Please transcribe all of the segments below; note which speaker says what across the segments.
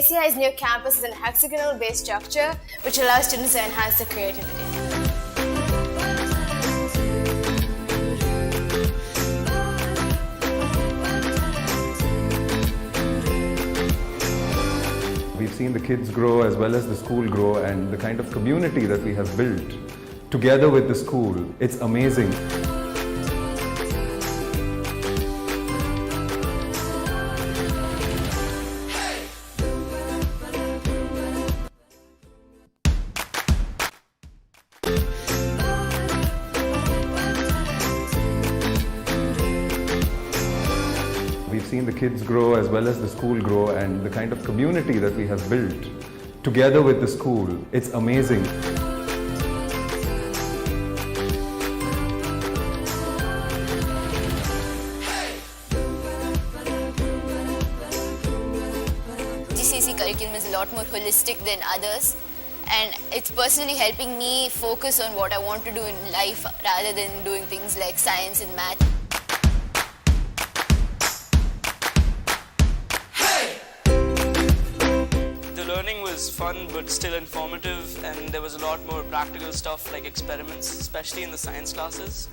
Speaker 1: KCI's new campus is an hexagonal-based structure which allows students to enhance their creativity.
Speaker 2: We've seen the kids grow as well as the school grow, and the kind of community that we have built together with the school, it's amazing. We've seen the kids grow as well as the school grow, and the kind of community that we have built together with the school, it's amazing.
Speaker 3: GCSE curriculum is a lot more holistic than others, and it's personally helping me focus on what I want to do in life rather than doing things like science and math.
Speaker 4: The learning was fun but still informative, and there was a lot more practical stuff like experiments, especially in the science classes.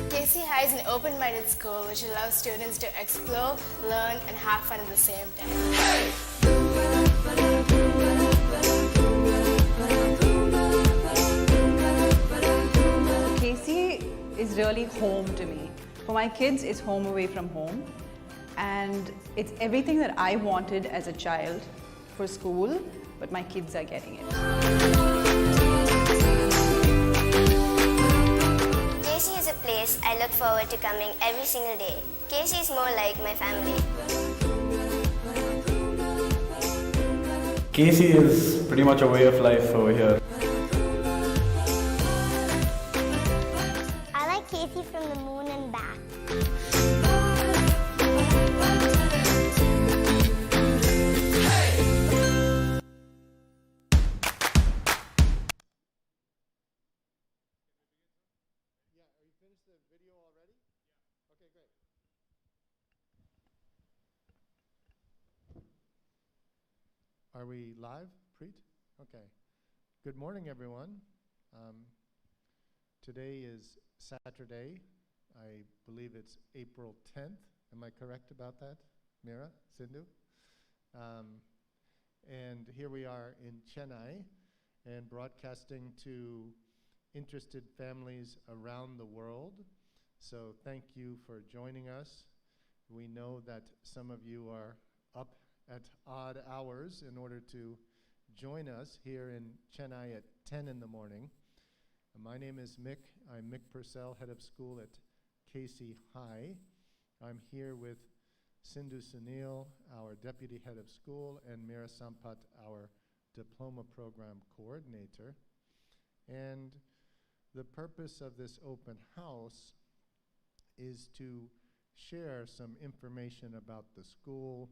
Speaker 1: KC High is an open-minded school which allows students to explore, learn, and have fun at the same time.
Speaker 5: KC is really home to me. For my kids, it's home away from home. And it's everything that I wanted as a child for school, but my kids are getting it.
Speaker 6: KC is a place I look forward to coming every single day. KC is more like my family.
Speaker 7: KC is pretty much a way of life over here.
Speaker 6: I like KC from the moon and back.
Speaker 8: Are we live, Preet? Okay. Good morning, everyone. Today is Saturday. I believe it's April 10th. Am I correct about that? Mira, Sindhu? And here we are in Chennai and broadcasting to interested families around the world. So thank you for joining us. We know that some of you are up at odd hours in order to join us here in Chennai at 10 in the morning. My name is Mick. I'm Mick Purcell, head of school at KC High. I'm here with Sindhu Sunil, our deputy head of school, and Mira Sampat, our diploma program coordinator. And the purpose of this open house is to share some information about the school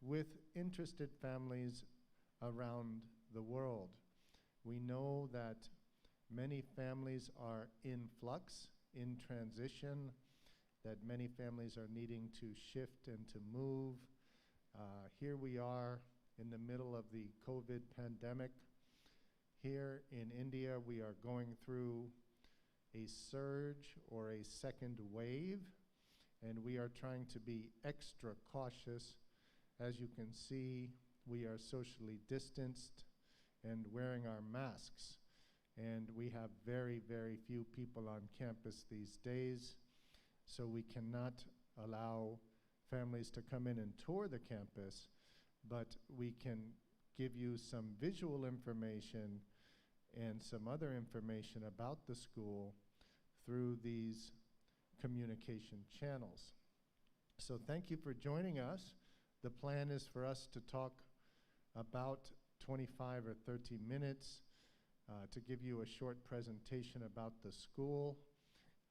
Speaker 8: with interested families around the world. We know that many families are in flux, in transition, that many families are needing to shift and to move. Here we are in the middle of the COVID pandemic. Here in India, we are going through a surge or a second wave, and we are trying to be extra cautious. As you can see, we are socially distanced and wearing our masks. And we have very, very few people on campus these days, so we cannot allow families to come in and tour the campus, but we can give you some visual information and some other information about the school through these communication channels. So thank you for joining us. The plan is for us to talk about 25 or 30 minutes to give you a short presentation about the school.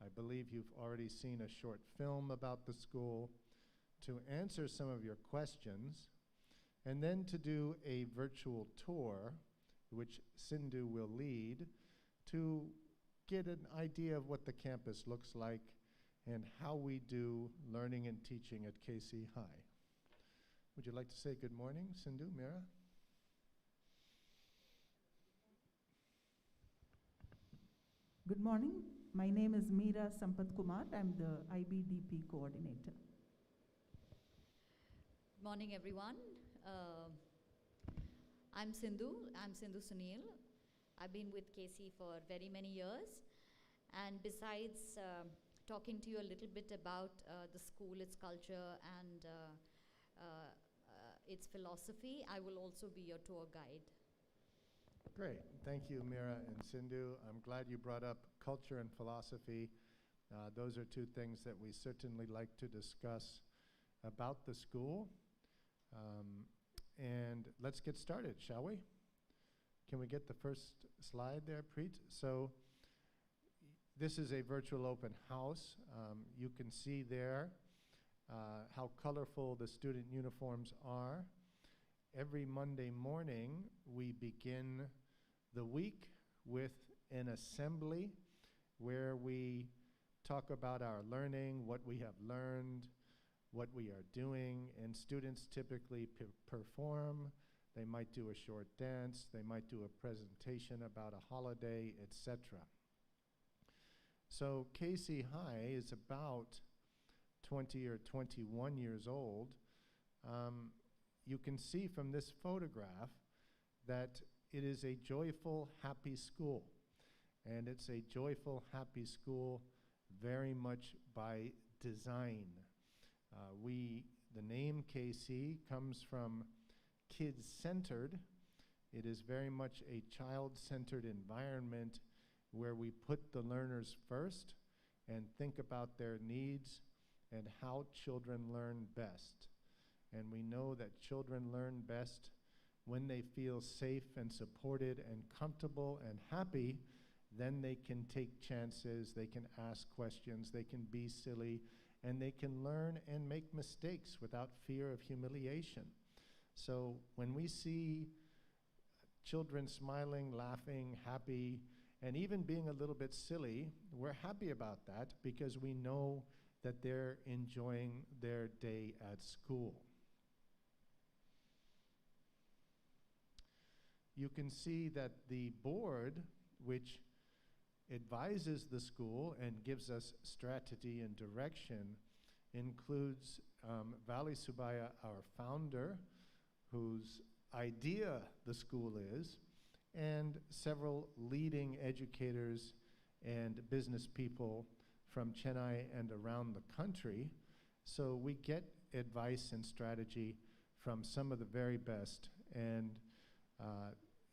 Speaker 8: I believe you've already seen a short film about the school, to answer some of your questions, and then to do a virtual tour, which Sindhu will lead, to get an idea of what the campus looks like and how we do learning and teaching at KC High. Would you like to say good morning, Sindhu, Mira?
Speaker 9: Good morning. My name is Meera Sampath Kumar. I'm the IBDP coordinator.
Speaker 10: Good morning, everyone. I'm Sindhu Sunil. I've been with KC for very many years. And besides talking to you a little bit about the school, its culture, and its philosophy, I will also be your tour guide.
Speaker 8: Great. Thank you, Mira and Sindhu. I'm glad you brought up culture and philosophy. Those are two things that we certainly like to discuss about the school. And let's get started, shall we? Can we get the first slide there, Preet? So this is a virtual open house. You can see there how colorful the student uniforms are. Every Monday morning, we begin the week with an assembly where we talk about our learning, what we have learned, what we are doing, and students typically perform. They might do a short dance, they might do a presentation about a holiday, etc. So KC High is about 20 or 21 years old. You can see from this photograph that it is a joyful, happy school. And it's a joyful, happy school very much by design. The name KC comes from kids-centered. It is very much a child-centered environment where we put the learners first and think about their needs and how children learn best. And we know that children learn best when they feel safe and supported and comfortable and happy. Then they can take chances, they can ask questions, they can be silly, and they can learn and make mistakes without fear of humiliation. So when we see children smiling, laughing, happy, and even being a little bit silly, we're happy about that because we know that they're enjoying their day at school. You can see that the board, which advises the school and gives us strategy and direction, includes Vali Subbiah, our founder, whose idea the school is, and several leading educators and business people from Chennai and around the country. So we get advice and strategy from some of the very best, and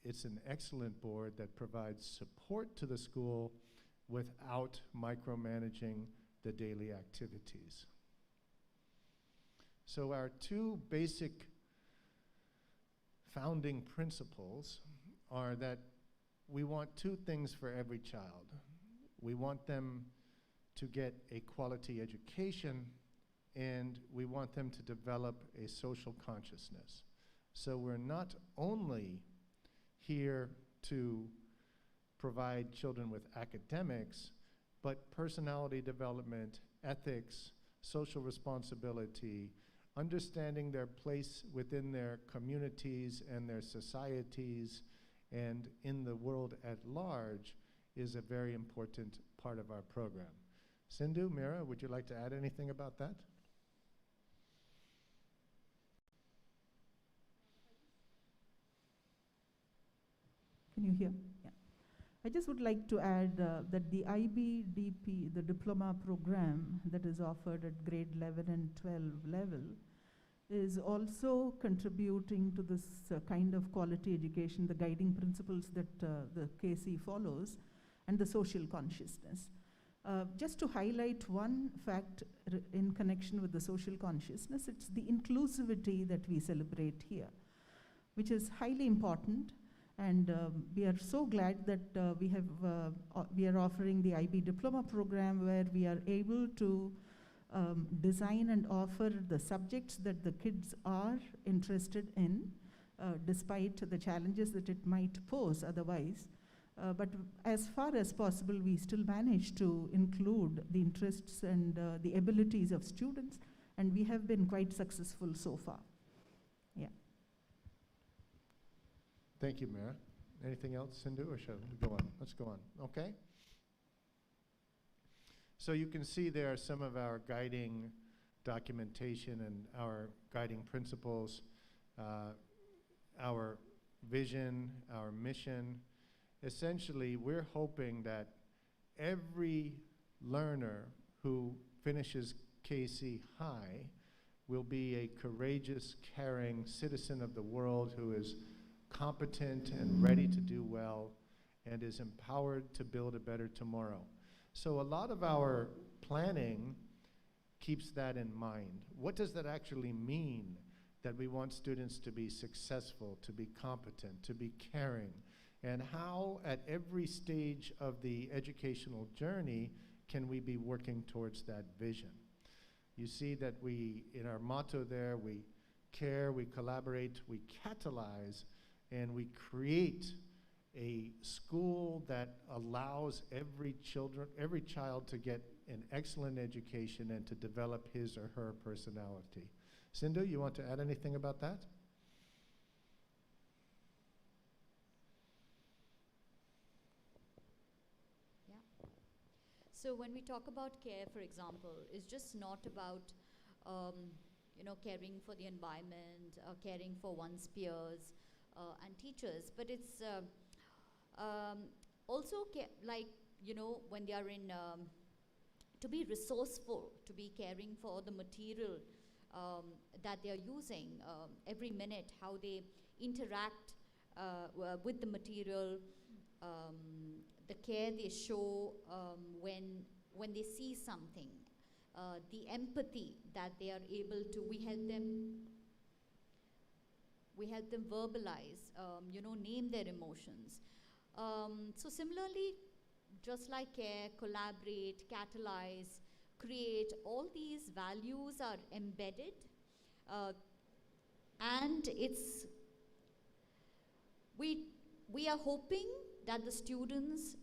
Speaker 8: it's an excellent board that provides support to the school without micromanaging the daily activities. So our two basic founding principles are that we want two things for every child. We want them to get a quality education, and we want them to develop a social consciousness. So we're not only here to provide children with academics, but personality development, ethics, social responsibility, understanding their place within their communities and their societies and in the world at large is a very important part of our program. Sindhu, Mira, would you like to add anything about that?
Speaker 9: Can you hear? Yeah. I just would like to add that the IBDP, the diploma program that is offered at grade 11 and 12 level, is also contributing to this kind of quality education, the guiding principles that the KC follows, and the social consciousness. Just to highlight one fact in connection with the social consciousness, it's the inclusivity that we celebrate here, which is highly important. And we are so glad that we are offering the IB diploma program where we are able to design and offer the subjects that the kids are interested in, despite the challenges that it might pose otherwise. But as far as possible, we still manage to include the interests and the abilities of students, and we have been quite successful so far. Yeah.
Speaker 8: Thank you, Mira. Anything else, Sindhu, or shall we go on? Let's go on. Okay. So you can see there are some of our guiding documentation and our guiding principles, our vision, our mission. Essentially, we're hoping that every learner who finishes KC High will be a courageous, caring citizen of the world who is competent and ready to do well and is empowered to build a better tomorrow. So a lot of our planning keeps that in mind. What does that actually mean, that we want students to be successful, to be competent, to be caring? And how at every stage of the educational journey can we be working towards that vision? You see that we, in our motto there, we care, we collaborate, we catalyze, and we create a school that allows every child to get an excellent education and to develop his or her personality. Sindhu, you want to add anything about that?
Speaker 10: Yeah. So when we talk about care, for example, it's just not about caring for the environment, caring for one's peers and teachers, but it's also when they are in to be resourceful, to be caring for the material that they are using every minute, how they interact with the material, the care they show when they see something, the empathy that they are able to, we help them verbalize, name their emotions. So similarly, just like care, collaborate, catalyze, create, all these values are embedded, and we are hoping that the students,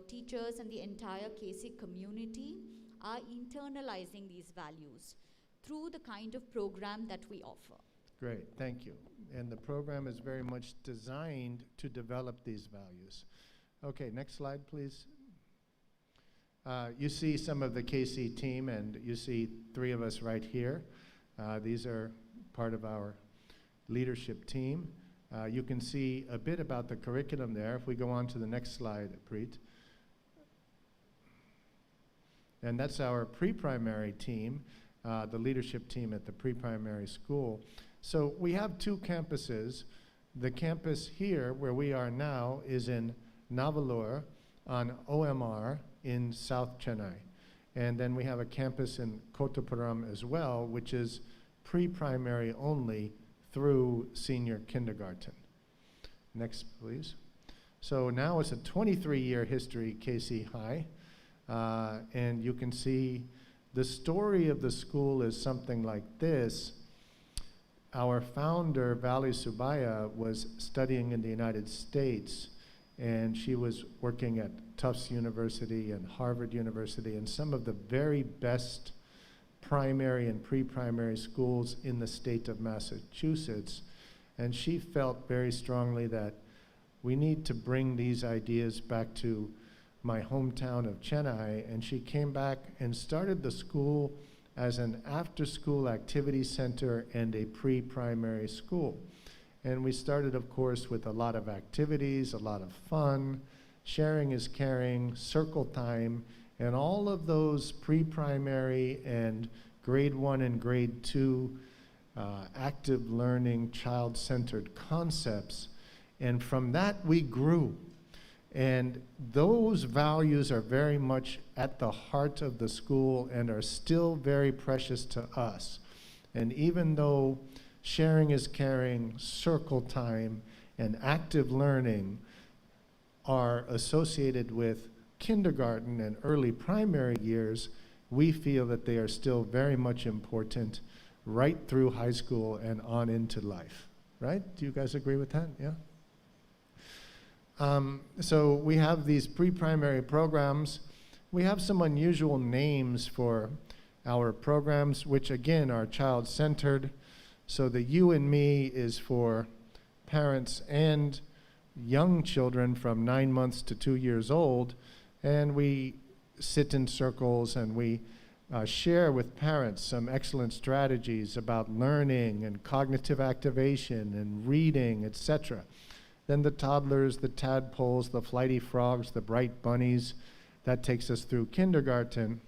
Speaker 10: teachers, and the entire KC community are internalizing these values through the kind of program that we offer.
Speaker 8: Great, thank you. And the program is very much designed to develop these values. Okay, next slide, please. You see some of the KC team, and you see 3 of us right here. These are part of our leadership team. You can see a bit about the curriculum there. If we go on to the next slide, Preet. And that's our pre-primary team, the leadership team at the pre-primary school. So we have 2 campuses. The campus here, where we are now, is in Navalur on OMR in South Chennai. And then we have a campus in Kottapuram as well, which is pre-primary only through senior kindergarten. Next, please. So now it's a 23-year history, KC High. And you can see the story of the school is something like this. Our founder, Vali Subbiah, was studying in the United States, and she was working at Tufts University and Harvard University and some of the very best primary and pre-primary schools in the state of Massachusetts. And she felt very strongly that we need to bring these ideas back to my hometown of Chennai, and she came back and started the school as an after-school activity center and a pre-primary school. And we started, of course, with a lot of activities, a lot of fun, sharing is caring, circle time, and all of those pre-primary and grade 1 and grade 2 active learning, child-centered concepts. And from that, we grew. And those values are very much at the heart of the school and are still very precious to us. And even though sharing is caring, circle time, and active learning are associated with kindergarten and early primary years, we feel that they are still very much important right through high school and on into life. Right? Do you guys agree with that? Yeah? So we have these pre-primary programs. We have some unusual names for our programs, which again are child-centered. So the You and Me is for parents and young children from 9 months to 2 years old, and we sit in circles and we share with parents some excellent strategies about learning and cognitive activation and reading, etc. Then the toddlers, the tadpoles, the flighty frogs, the bright bunnies, that takes us through kindergarten.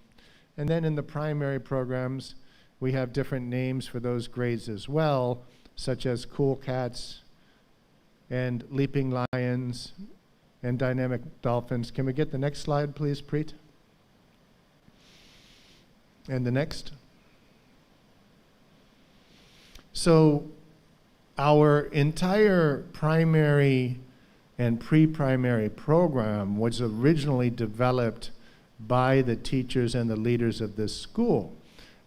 Speaker 8: And then in the primary programs, we have different names for those grades as well, such as Cool Cats and Leaping Lions and Dynamic Dolphins. Can we get the next slide, please, Preet? And the next. So our entire primary and pre-primary program was originally developed by the teachers and the leaders of this school.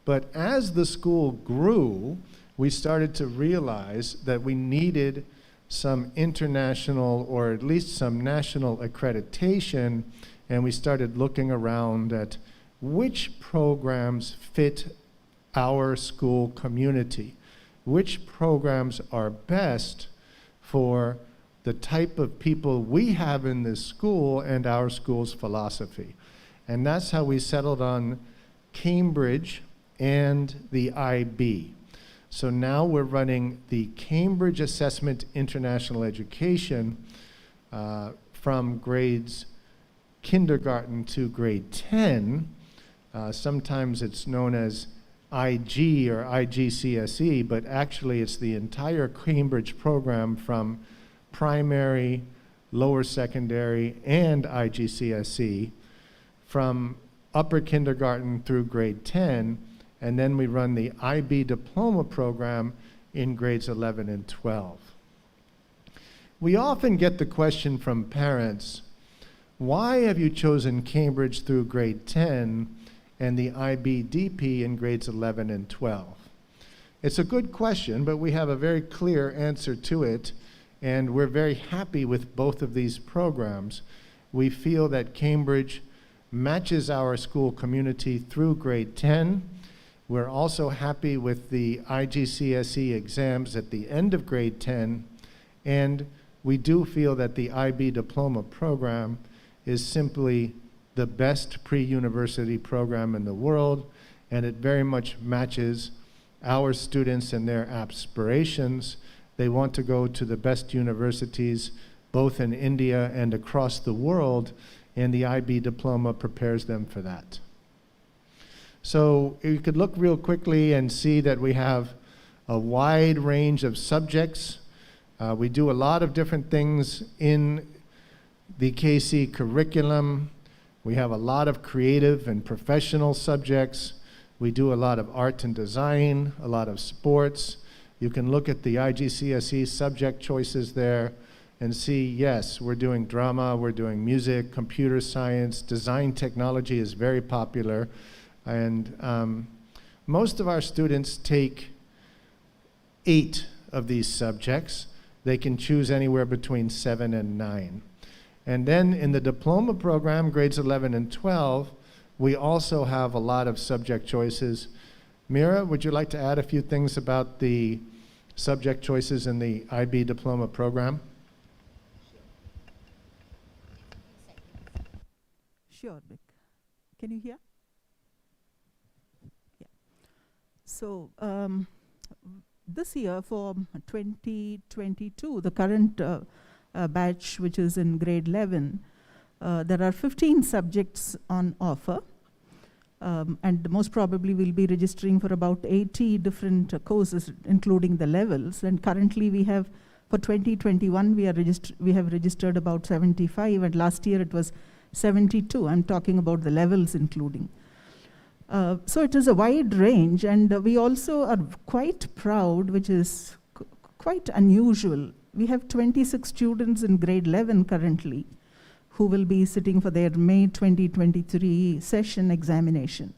Speaker 8: But as the school grew, we started to realize that we needed some international or at least some national accreditation, and we started looking around at which programs fit our school community, which programs are best for the type of people we have in this school and our school's philosophy. And that's how we settled on Cambridge and the IB. So now we're running the Cambridge Assessment International Education from grades kindergarten to grade 10. Sometimes it's known as IG or IGCSE, but actually it's the entire Cambridge program from primary, lower secondary, and IGCSE, from upper kindergarten through grade 10, and then we run the IB diploma program in grades 11 and 12. We often get the question from parents, why have you chosen Cambridge through grade 10 and the IB-DP in grades 11 and 12? It's a good question, but we have a very clear answer to it, and we're very happy with both of these programs. We feel that Cambridge matches our school community through grade 10. We're also happy with the IGCSE exams at the end of grade 10, and we do feel that the IB diploma program is simply the best pre-university program in the world, and it very much matches our students and their aspirations. They want to go to the best universities, both in India and across the world, and the IB diploma prepares them for that. So you could look real quickly and see that we have a wide range of subjects. We do a lot of different things in the KC curriculum. We have a lot of creative and professional subjects. We do a lot of art and design, a lot of sports. You can look at the IGCSE subject choices there and see, yes, we're doing drama, we're doing music, computer science, design technology is very popular. And most of our students take 8 of these subjects. They can choose anywhere between 7 and 9. And then in the diploma program, grades 11 and 12, we also have a lot of subject choices. Mira, would you like to add a few things about the subject choices in the IB diploma program?
Speaker 9: Sure, Vic. Can you hear? Yeah. So this year for 2022, the current batch, which is in grade 11, there are 15 subjects on offer, and most probably we'll be registering for about 80 different courses, including the levels. And currently we have, for 2021, we have registered about 75, and last year it was 72. I'm talking about the levels including. So it is a wide range, and we also are quite proud, which is quite unusual. We have 26 students in grade 11 currently who will be sitting for their May 2023 session examination.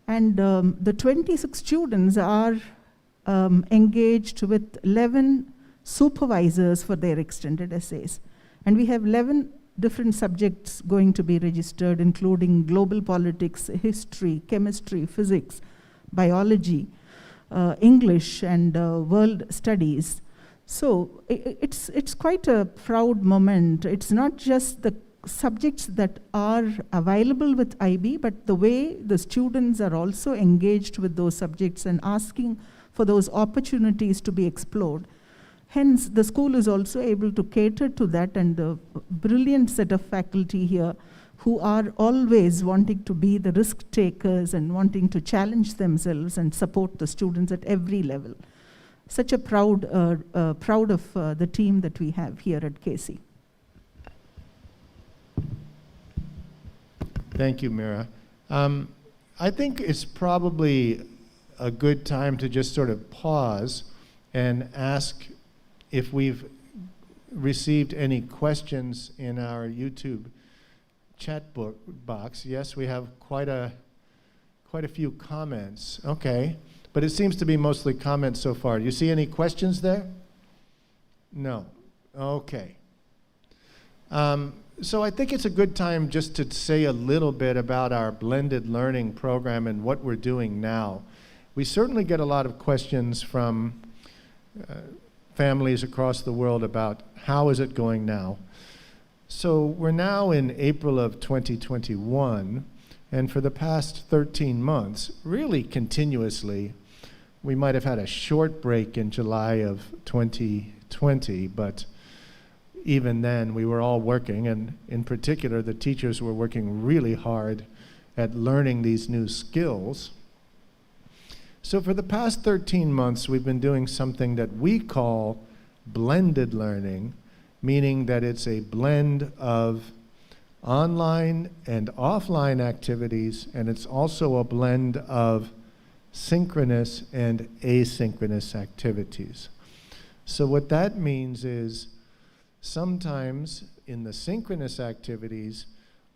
Speaker 9: And the 26 students are engaged with 11 supervisors for their extended essays. And we have 11 different subjects going to be registered, including global politics, history, chemistry, physics, biology, English, and world studies. So it's quite a proud moment. It's not just the subjects that are available with IB, but the way the students are also engaged with those subjects and asking for those opportunities to be explored. Hence, the school is also able to cater to that, and the brilliant set of faculty here who are always wanting to be the risk takers and wanting to challenge themselves and support the students at every level. Such a proud of the team that we have here at KC.
Speaker 8: Thank you, Mira. I think it's probably a good time to just sort of pause and ask if we've received any questions in our YouTube chat box. Yes, we have quite a few comments. Okay, but it seems to be mostly comments so far. You see any questions there? No. Okay. So I think it's a good time just to say a little bit about our blended learning program and what we're doing now. We certainly get a lot of questions from families across the world about how is it going now. So we're now in April of 2021, and for the past 13 months, really continuously, we might have had a short break in July of 2020, but even then we were all working, and in particular the teachers were working really hard at learning these new skills. So for the past 13 months, we've been doing something that we call blended learning, meaning that it's a blend of online and offline activities, and it's also a blend of synchronous and asynchronous activities. So what that means is sometimes in the synchronous activities,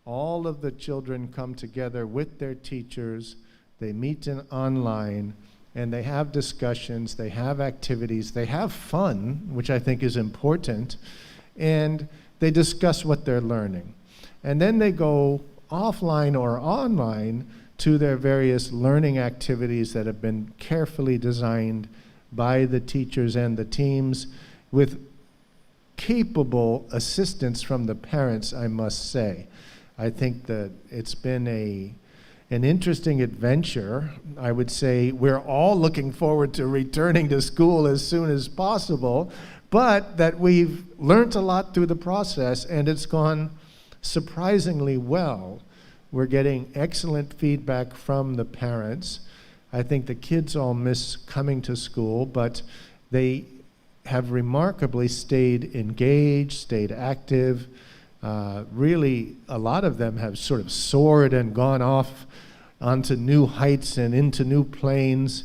Speaker 8: all of the children come together with their teachers. They meet online, and they have discussions, they have activities, they have fun, which I think is important, and they discuss what they're learning. And then they go offline or online to their various learning activities that have been carefully designed by the teachers and the teams with capable assistance from the parents, I must say. I think that it's been an interesting adventure. I would say we're all looking forward to returning to school as soon as possible, but that we've learned a lot through the process, and it's gone surprisingly well. We're getting excellent feedback from the parents. I think the kids all miss coming to school, but they have remarkably stayed engaged, stayed active. Really, a lot of them have sort of soared and gone off onto new heights and into new planes.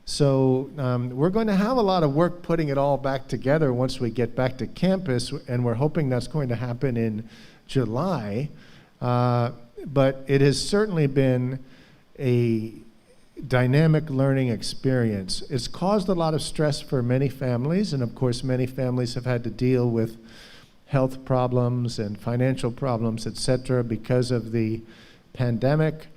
Speaker 8: So we're going to have a lot of work putting it all back together once we get back to campus, and we're hoping that's going to happen in July. But it has certainly been a dynamic learning experience. It's caused a lot of stress for many families, and of course many families have had to deal with health problems and financial problems, etc., because of the pandemic.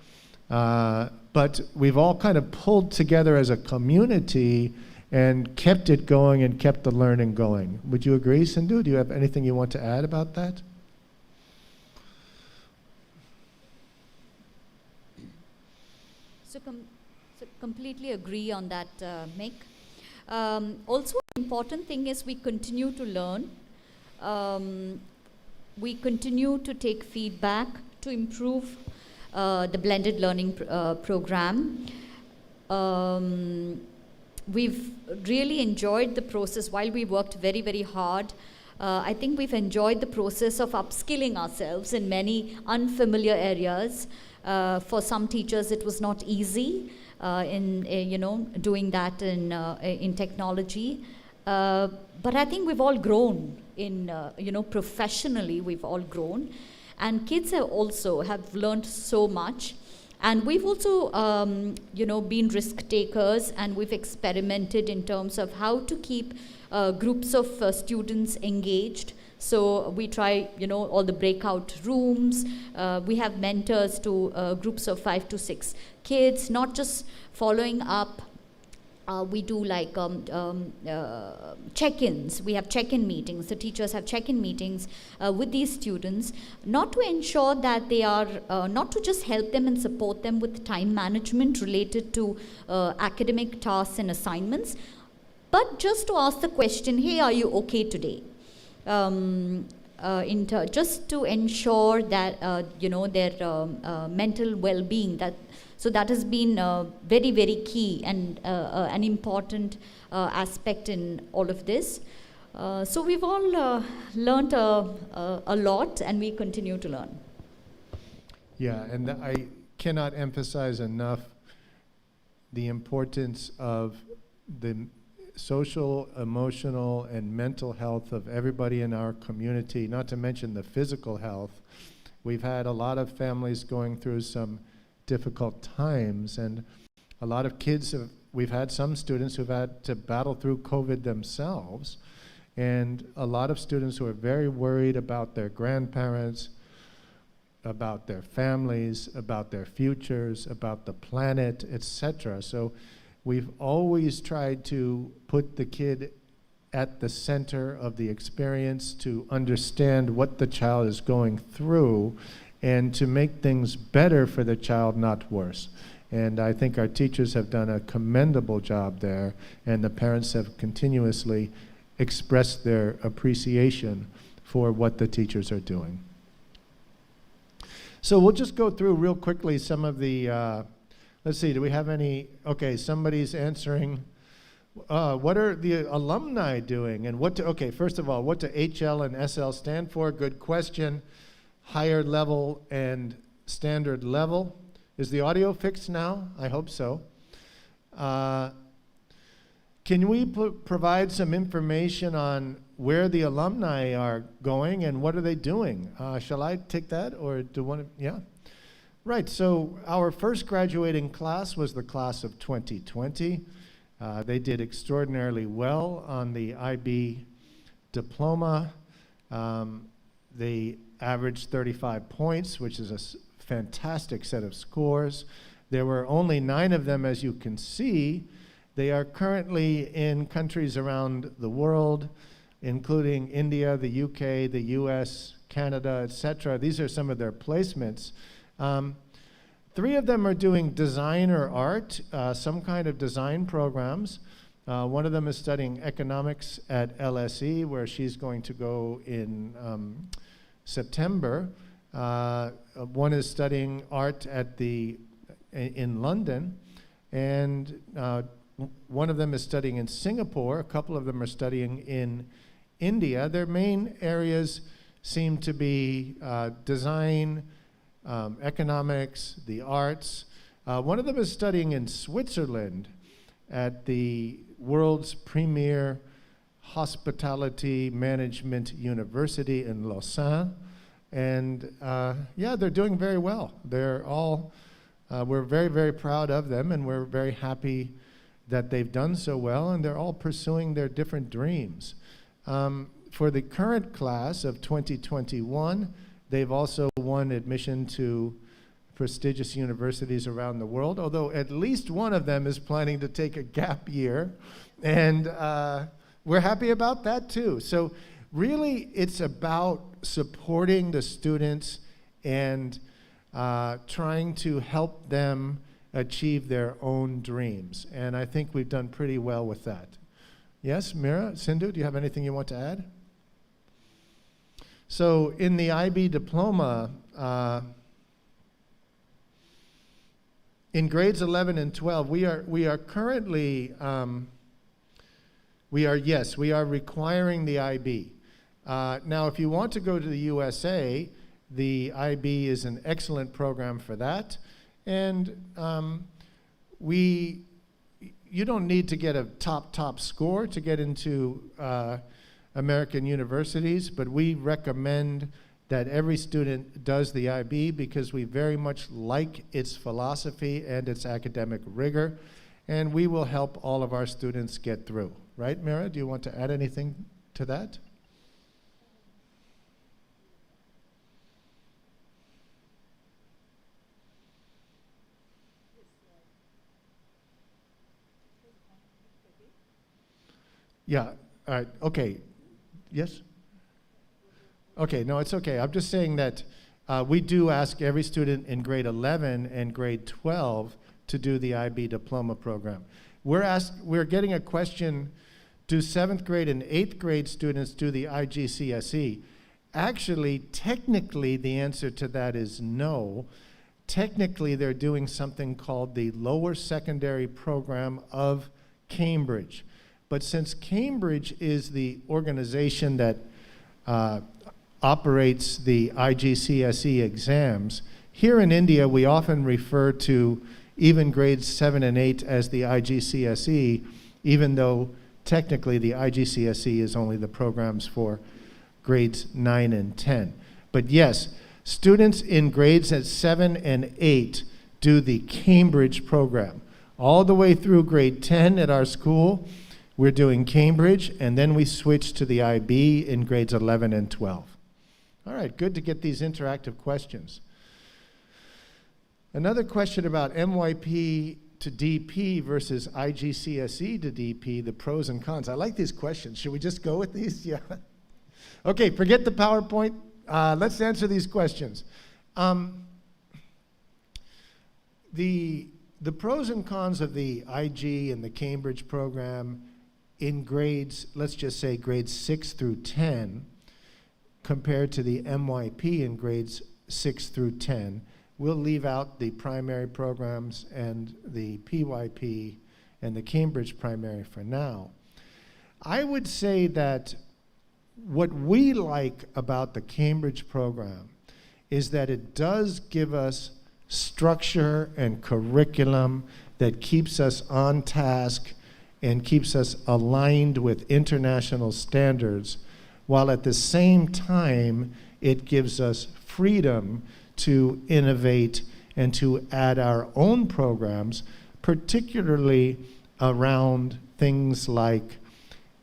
Speaker 8: But we've all kind of pulled together as a community and kept it going and kept the learning going. Would you agree, Sindhu? Do you have anything you want to add about that?
Speaker 10: So completely agree on that, Mick. Also, an important thing is we continue to learn. We continue to take feedback to improve the blended learning program. We've really enjoyed the process while we worked very, very hard. I think we've enjoyed the process of upskilling ourselves in many unfamiliar areas. For some teachers, it was not easy doing that in technology. But I think we've all grown professionally. We've all grown, and kids have learned so much. And we've also, been risk takers, and we've experimented in terms of how to keep groups of students engaged So we try, all the breakout rooms. We have mentors to groups of 5 to 6 kids, not just following up. We do like check-ins. We have check-in meetings. The teachers have check-in meetings with these students, not to ensure that they are, not to just help them and support them with time management related to academic tasks and assignments, but just to ask the question, hey, are you okay today? Just to ensure that, their mental well-being. So that has been very, very key and an important aspect in all of this. So we've all learned a lot, and we continue to learn.
Speaker 8: Yeah, and I cannot emphasize enough the importance of the social, emotional, and mental health of everybody in our community, not to mention the physical health. We've had a lot of families going through some difficult times, and a lot of kids we've had some students who've had to battle through COVID themselves, and a lot of students who are very worried about their grandparents, about their families, about their futures, about the planet, etc. So we've always tried to put the kid at the center of the experience, to understand what the child is going through and to make things better for the child, not worse. And I think our teachers have done a commendable job there, and the parents have continuously expressed their appreciation for what the teachers are doing. So we'll just go through real quickly some of the, let's see, do we have any, okay, somebody's answering. What are the alumni doing? And okay, first of all, what do HL and SL stand for? Good question. Higher level and standard level. Is the audio fixed now? I hope so. Can we provide some information on where the alumni are going and what are they doing? Shall I take that, or do one? Yeah. Right, so our first graduating class was the class of 2020. They did extraordinarily well on the IB diploma. They averaged 35 points, which is a fantastic set of scores. There were only 9 of them, as you can see. They are currently in countries around the world, including India, the UK, the US, Canada, etc. These are some of their placements. 3 of them are doing design or art, some kind of design programs. One of them is studying economics at LSE, where she's going to go in September. One is studying art in London, and one of them is studying in Singapore. A couple of them are studying in India. Their main areas seem to be design, economics, the arts. One of them is studying in Switzerland at the world's premier hospitality management university in Lausanne. And yeah, they're doing very well. They're all, we're very, very proud of them, and we're very happy that they've done so well, and they're all pursuing their different dreams. For the current class of 2021, they've also won admission to prestigious universities around the world, although at least one of them is planning to take a gap year, and we're happy about that too. So really, it's about supporting the students and trying to help them achieve their own dreams. And I think we've done pretty well with that. Yes, Mira, Sindhu, do you have anything you want to add? So in the IB diploma, in grades 11 and 12, we are currently, we are requiring the IB. Now, if you want to go to the USA, the IB is an excellent program for that. And you don't need to get a top score to get into American universities, but we recommend that every student does the IB because we very much like its philosophy and its academic rigor, and we will help all of our students get through. Right, Mira? Do you want to add anything to that? Yeah, all right, okay. Yes? Okay, no, it's okay. I'm just saying that we do ask every student in grade 11 and grade 12 to do the IB diploma program. We're getting a question, do 7th grade and 8th grade students do the IGCSE? Actually, technically, the answer to that is no. Technically, they're doing something called the Lower Secondary Program of Cambridge. But since Cambridge is the organization that operates the IGCSE exams, here in India, we often refer to even grades 7 and 8 as the IGCSE, even though technically the IGCSE is only the programs for grades 9 and 10. But yes, students in grades at 7 and 8 do the Cambridge program. All the way through grade 10 at our school, we're doing Cambridge, and then we switch to the IB in grades 11 and 12. All right, good to get these interactive questions. Another question about MYP to DP versus IGCSE to DP, the pros and cons. I like these questions. Should we just go with these? Yeah. Okay, forget the PowerPoint. Let's answer these questions. The pros and cons of the IG and the Cambridge program in grades, let's just say grades 6 through 10, compared to the MYP in grades 6 through 10. We'll leave out the primary programs and the PYP and the Cambridge primary for now. I would say that what we like about the Cambridge program is that it does give us structure and curriculum that keeps us on task and keeps us aligned with international standards, while at the same time it gives us freedom to innovate and to add our own programs, particularly around things like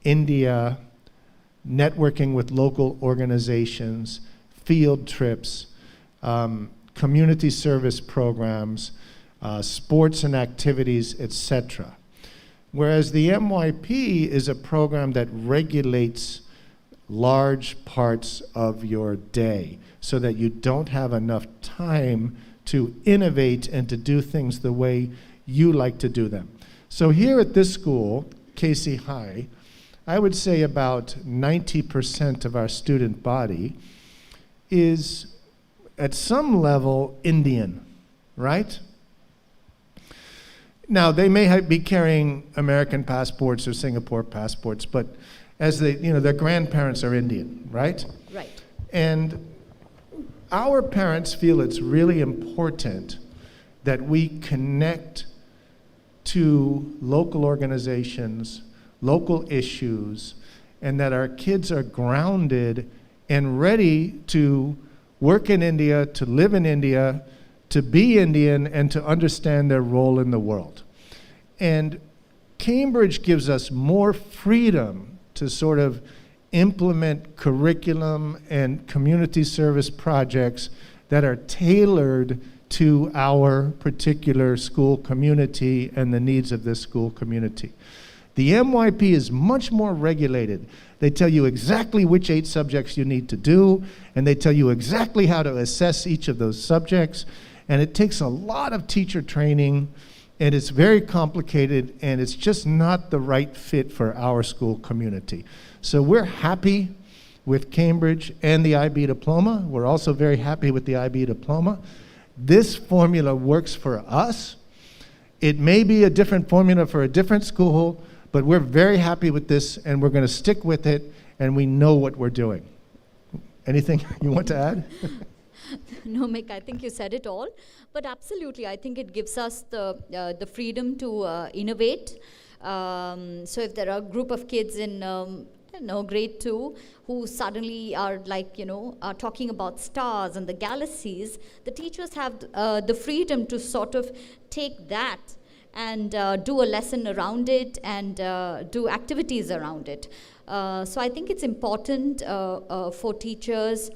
Speaker 8: India, networking with local organizations, field trips, community service programs, sports and activities, etc. Whereas the MYP is a program that regulates large parts of your day so that you don't have enough time to innovate and to do things the way you like to do them. So here at this school, Casey High, I would say about 90% of our student body is at some level Indian, right? Now, they may be carrying American passports or Singapore passports, but as their grandparents are Indian, right?
Speaker 10: Right.
Speaker 8: And our parents feel it's really important that we connect to local organizations, local issues, and that our kids are grounded and ready to work in India, to live in India, to be Indian, and to understand their role in the world. And Cambridge gives us more freedom to sort of implement curriculum and community service projects that are tailored to our particular school community and the needs of this school community. The MYP is much more regulated. They tell you exactly which 8 subjects you need to do, and they tell you exactly how to assess each of those subjects, and it takes a lot of teacher training, and it's very complicated, and it's just not the right fit for our school community. So we're happy with Cambridge and the IB diploma. We're also very happy with the IB diploma. This formula works for us. It may be a different formula for a different school, but we're very happy with this, and we're going to stick with it, and we know what we're doing. Anything you want to add?
Speaker 10: No, Mick, I think you said it all. But absolutely, I think it gives us the freedom to innovate. So if there are a group of kids in grade 2 who suddenly are are talking about stars and the galaxies, the teachers have the freedom to sort of take that and do a lesson around it and do activities around it. So I think it's important for teachers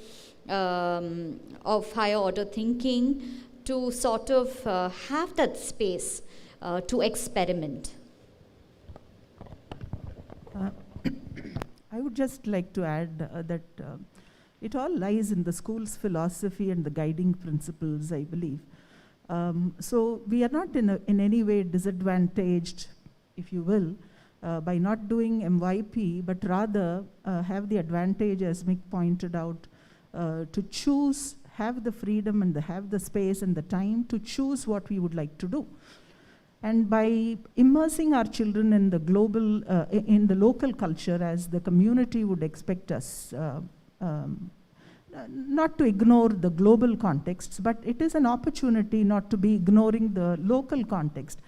Speaker 10: of higher order thinking to sort of have that space to experiment.
Speaker 9: I would just like to add that it all lies in the school's philosophy and the guiding principles, I believe. So we are not in any way disadvantaged, if you will, by not doing MYP, but rather have the advantage, as Mick pointed out, to choose, have the freedom and have the space and the time to choose what we would like to do. And by immersing our children in the global, in the local culture as the community would expect us, not to ignore the global contexts, but it is an opportunity not to be ignoring the local context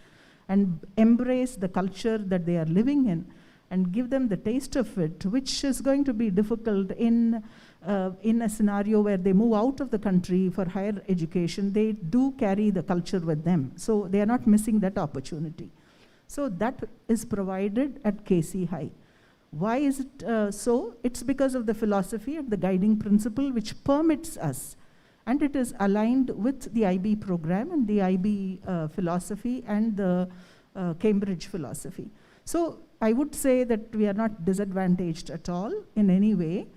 Speaker 9: and embrace the culture that they are living in and give them the taste of it, which is going to be difficult in a scenario where they move out of the country for higher education. They do carry the culture with them, so they are not missing that opportunity. So that is provided at KC High. Why is it so? It's because of the philosophy and the guiding principle which permits us, and it is aligned with the IB program and the IB philosophy and the Cambridge philosophy. So I would say that we are not disadvantaged at all in any way.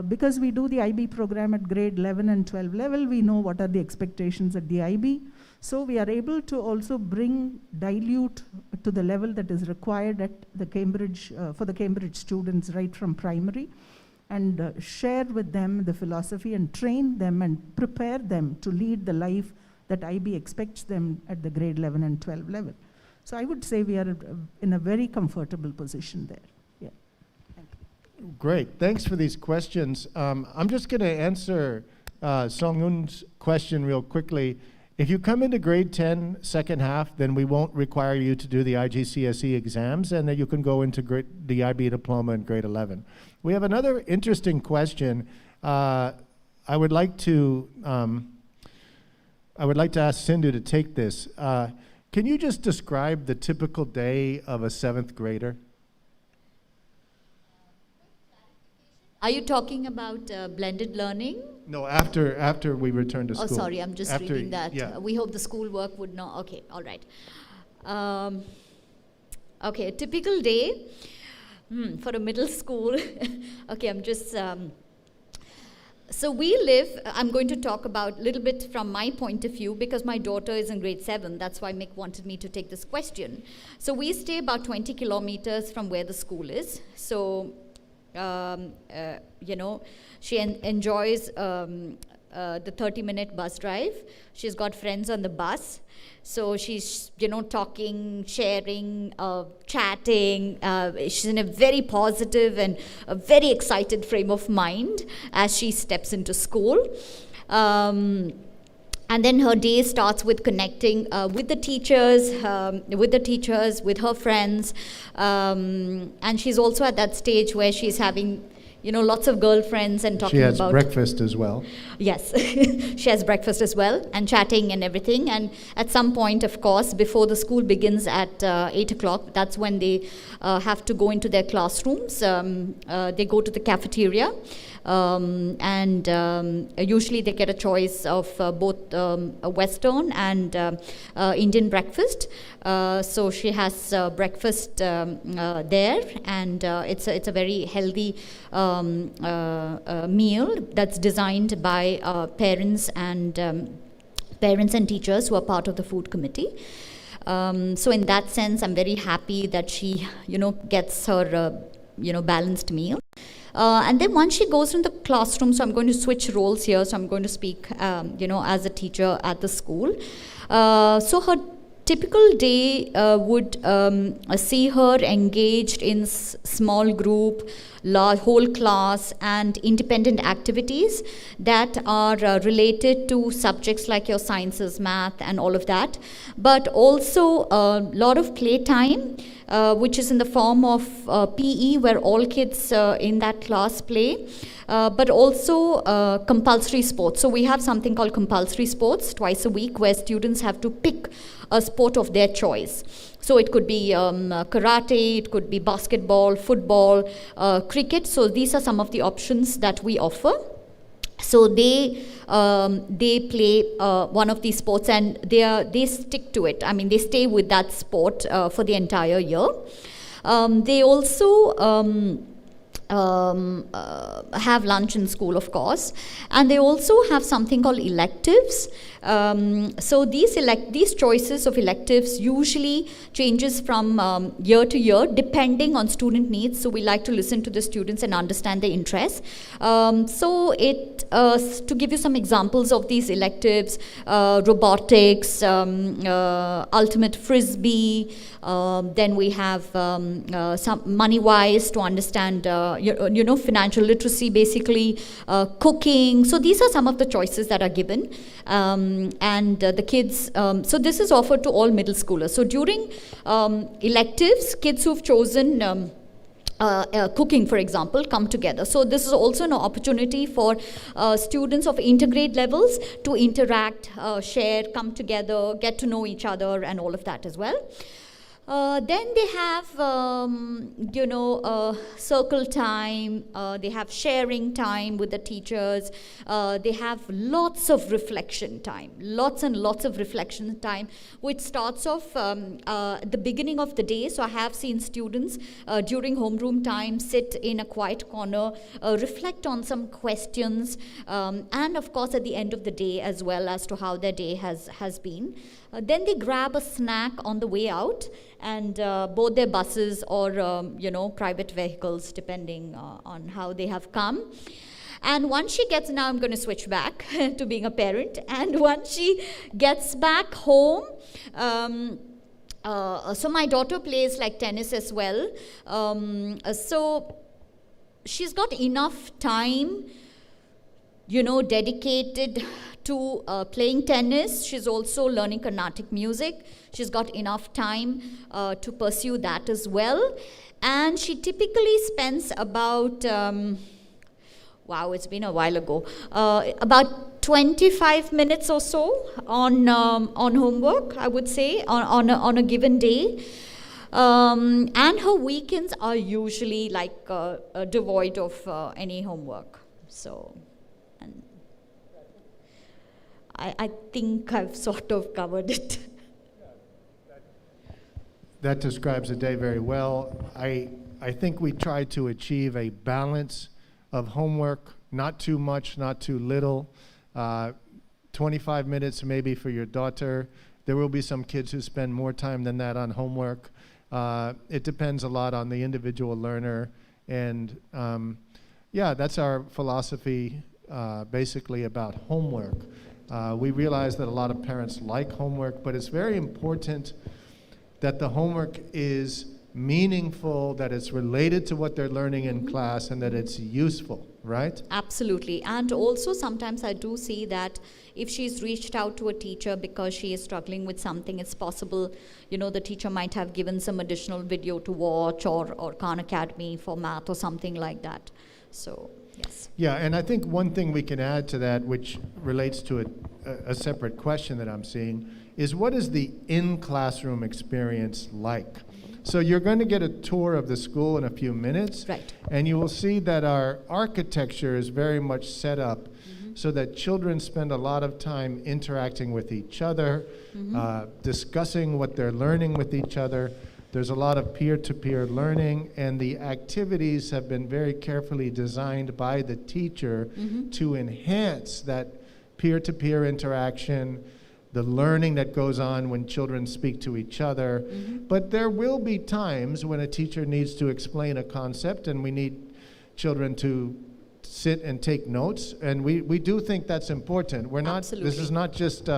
Speaker 9: Because we do the IB program at grade 11 and 12 level, we know what are the expectations at the IB. So we are able to also dilute to the level that is required at the Cambridge, for the Cambridge students right from primary, and share with them the philosophy and train them and prepare them to lead the life that IB expects them at the grade 11 and 12 level. So I would say we are in a very comfortable position there.
Speaker 8: Great, thanks for these questions. I'm just going to answer Song-Eun's question real quickly. If you come into grade 10 second half, then we won't require you to do the IGCSE exams, and then you can go into the IB diploma in grade 11. We have another interesting question. I would like to ask Sindhu to take this. Can you just describe the typical day of a 7th grader?
Speaker 10: Are you talking about blended learning?
Speaker 8: No, after we return to school.
Speaker 10: Oh, sorry, I'm just reading that.
Speaker 8: Yeah.
Speaker 10: We hope the school work would not. Okay, all right. Okay, a typical day for a middle school. Okay, I'm just. So we live. I'm going to talk about a little bit from my point of view because my daughter is in grade 7. That's why Mick wanted me to take this question. So we stay about 20 kilometers from where the school is. So. You know, she enjoys the 30-minute bus drive. She's got friends on the bus. So she's, you know, talking, sharing, chatting. She's in a very positive and a very excited frame of mind as she steps into school. And then her day starts with connecting with the teachers, with her friends. And she's also at that stage where she's having, you know, lots of girlfriends and talking about...
Speaker 8: She has breakfast as well.
Speaker 10: Yes, she has breakfast as well and chatting and everything. And at some point, of course, before the school begins at 8 o'clock, that's when they have to go into their classrooms. They go to the cafeteria. Usually they get a choice of both a Western and Indian breakfast. So she has breakfast there, and it's a very healthy meal that's designed by parents and teachers who are part of the food committee. So in that sense, I'm very happy that she, you know, gets her, you know, balanced meal. And then once she goes in the classroom, so I'm going to switch roles here. So I'm going to speak, you know, as a teacher at the school. So her typical day would see her engaged in small group, whole class, and independent activities that are related to subjects like your sciences, math, and all of that. But also a lot of playtime, which is in the form of PE, where all kids in that class play. But also compulsory sports. So we have something called compulsory sports twice a week where students have to pick a sport of their choice. So it could be karate, it could be basketball, football, cricket. So these are some of the options that we offer. So they play one of these sports and they stick to it. I mean, they stay with that sport for the entire year. They also have lunch in school, of course, and they also have something called electives. So these choices of electives usually changes from year to year depending on student needs. So we like to listen to the students and understand their interests. To give you some examples of these electives, robotics, ultimate frisbee. Then we have some money-wise to understand, financial literacy, basically, cooking. So these are some of the choices that are given. And the kids, so this is offered to all middle schoolers. So during electives, kids who've chosen cooking, for example, come together. So this is also an opportunity for students of intergrade levels to interact, share, come together, get to know each other, and all of that as well. Then they have, circle time, they have sharing time with the teachers, they have lots of reflection time, lots and lots of reflection time, which starts off at the beginning of the day. So I have seen students during homeroom time sit in a quiet corner, reflect on some questions, and of course at the end of the day as well as to how their day has been. Then they grab a snack on the way out, and both their buses or private vehicles, depending on how they have come. And once she gets, now I'm going to switch back to being a parent, and once she gets back home, so my daughter plays like tennis as well, so she's got enough time dedicated to playing tennis. She's also learning Carnatic music. She's got enough time to pursue that as well. And she typically spends about, it's been a while ago, about 25 minutes or so on homework, I would say, on a given day. And her weekends are usually like devoid of any homework. So, and I think I've sort of covered it.
Speaker 8: That describes the day very well. I think we try to achieve a balance of homework, not too much, not too little. 25 minutes maybe for your daughter. There will be some kids who spend more time than that on homework. It depends a lot on the individual learner. And that's our philosophy basically about homework. We realize that a lot of parents like homework, but it's very important that the homework is meaningful, that it's related to what they're learning in class, and that it's useful, right?
Speaker 10: Absolutely. And also sometimes I do see that if she's reached out to a teacher because she is struggling with something, it's possible, the teacher might have given some additional video to watch or Khan Academy for math or something like that. So, yes.
Speaker 8: Yeah, and I think one thing we can add to that, which relates to a separate question that I'm seeing, is what is the in-classroom experience like? So you're going to get a tour of the school in a few minutes,
Speaker 10: right?
Speaker 8: And you will see that our architecture is very much set up so that children spend a lot of time interacting with each other, discussing what they're learning with each other. There's a lot of peer-to-peer learning, and the activities have been very carefully designed by the teacher to enhance that peer-to-peer interaction, the learning that goes on when children speak to each other. But there will be times when a teacher needs to explain a concept and we need children to sit and take notes, and we do think that's important. We're not,
Speaker 10: Absolutely.
Speaker 8: this is not just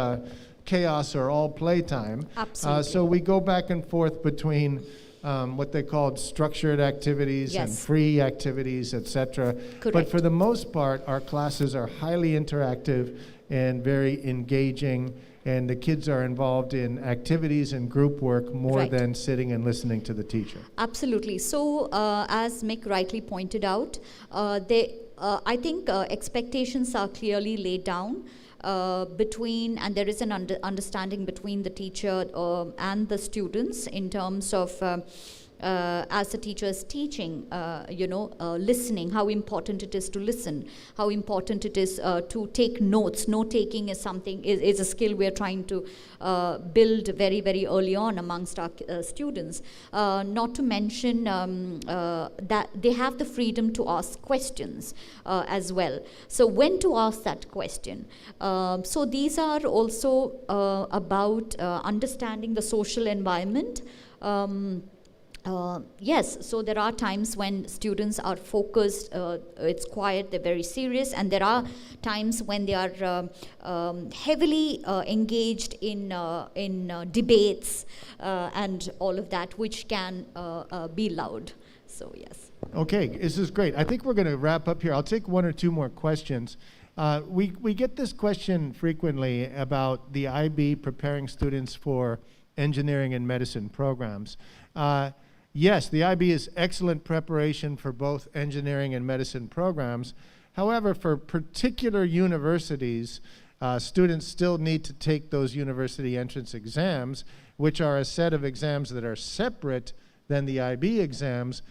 Speaker 8: chaos or all playtime.
Speaker 10: Absolutely.
Speaker 8: So we go back and forth between what they called structured activities and free activities, etc. But for the most part, our classes are highly interactive and very engaging, and the kids are involved in activities and group work more than sitting and listening to the teacher.
Speaker 10: Absolutely. So as Mick rightly pointed out, I think expectations are clearly laid down between, and there is an understanding between the teacher and the students in terms of as the teacher is teaching, listening, how important it is to listen, how important it is to take notes. Note-taking is a skill we're trying to build very, very early on amongst our students. Not to mention that they have the freedom to ask questions as well. So when to ask that question. So these are also about understanding the social environment. Yes, so there are times when students are focused, it's quiet, they're very serious, and there are times when they are heavily engaged in debates and all of that, which can be loud. So yes.
Speaker 8: Okay, this is great. I think we're going to wrap up here. I'll take one or two more questions. We get this question frequently about the IB preparing students for engineering and medicine programs. Yes, the IB is excellent preparation for both engineering and medicine programs. However, for particular universities, students still need to take those university entrance exams, which are a set of exams that are separate than the IB exams.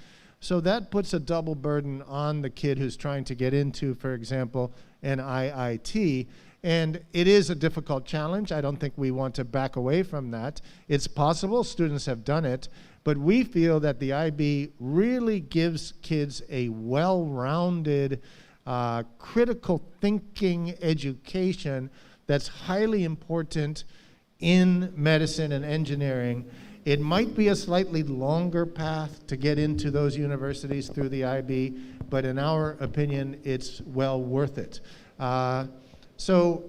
Speaker 8: So that puts a double burden on the kid who's trying to get into, for example, an IIT. And it is a difficult challenge. I don't think we want to back away from that. It's possible, students have done it, but we feel that the IB really gives kids a well-rounded, critical thinking education that's highly important in medicine and engineering. It might be a slightly longer path to get into those universities through the IB, but in our opinion, it's well worth it. So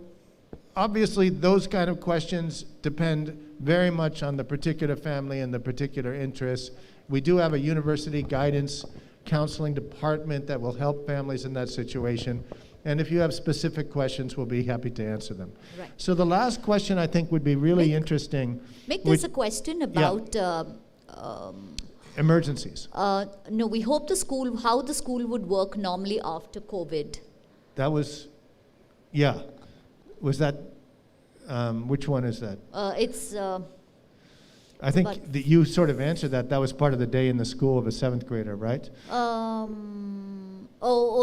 Speaker 8: obviously those kind of questions depend very much on the particular family and the particular interests. We do have a university guidance counseling department that will help families in that situation. And if you have specific questions, we'll be happy to answer them.
Speaker 10: Right.
Speaker 8: So the last question I think would be really interesting.
Speaker 10: Make this a question about
Speaker 8: emergencies.
Speaker 10: No, we hope how the school would work normally after COVID.
Speaker 8: That was, yeah. Was that, which one is that?
Speaker 10: It's...
Speaker 8: I think that you sort of answered that. That was part of the day in the school of a 7th grader, right?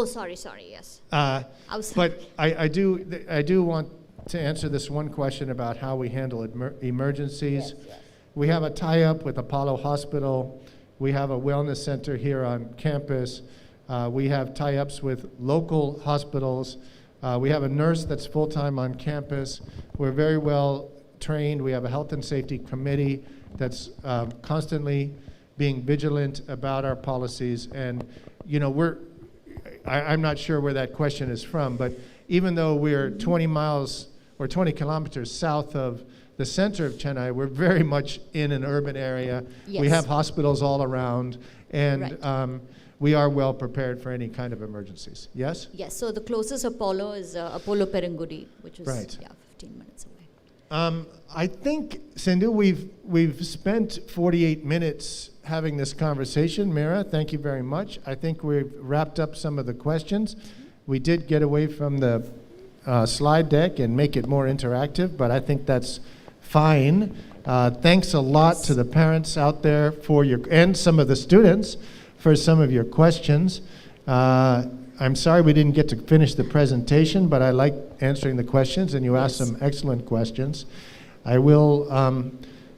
Speaker 10: Sorry, yes.
Speaker 8: But I do want to answer this one question about how we handle emergencies.
Speaker 10: Yes.
Speaker 8: We have a tie-up with Apollo Hospital. We have a wellness center here on campus. We have tie-ups with local hospitals. We have a nurse that's full-time on campus. We're very well trained. We have a health and safety committee that's constantly being vigilant about our policies. And, you know, I'm not sure where that question is from, but even though we're 20 miles or 20 kilometers south of the center of Chennai, we're very much in an urban area.
Speaker 10: Yes.
Speaker 8: We have hospitals all around, and
Speaker 10: right.
Speaker 8: We are well prepared for any kind of emergencies. Yes?
Speaker 10: Yes, so the closest Apollo is Apollo Perungudi, which is
Speaker 8: right.
Speaker 10: 15 minutes away.
Speaker 8: I think, Sindhu, we've spent 48 minutes having this conversation. Mira, thank you very much. I think we've wrapped up some of the questions. We did get away from the slide deck and make it more interactive, but I think that's fine. Thanks a lot to the parents out there and some of the students for some of your questions. I'm sorry we didn't get to finish the presentation, but I like answering the questions, and you asked some excellent questions. I will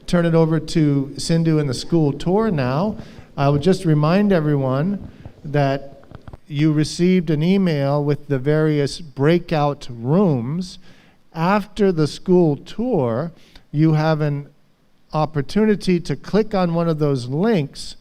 Speaker 8: turn it over to Sindhu in the school tour now. I will just remind everyone that you received an email with the various breakout rooms. After the school tour, you have an opportunity to click on one of those links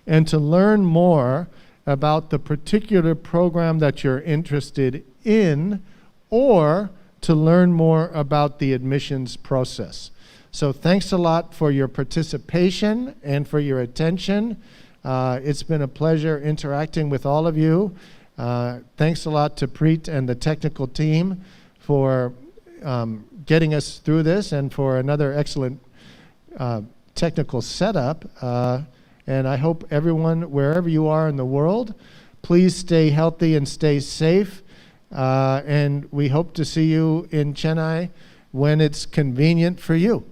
Speaker 8: and to learn more about the particular program that you're interested in, or to learn more about the admissions process. So thanks a lot for your participation and for your attention. It's been a pleasure interacting with all of you. Thanks a lot to Preet and the technical team for getting us through this, and for another excellent technical setup. And I hope everyone, wherever you are in the world, please stay healthy and stay safe. And we hope to see you in Chennai when it's convenient for you.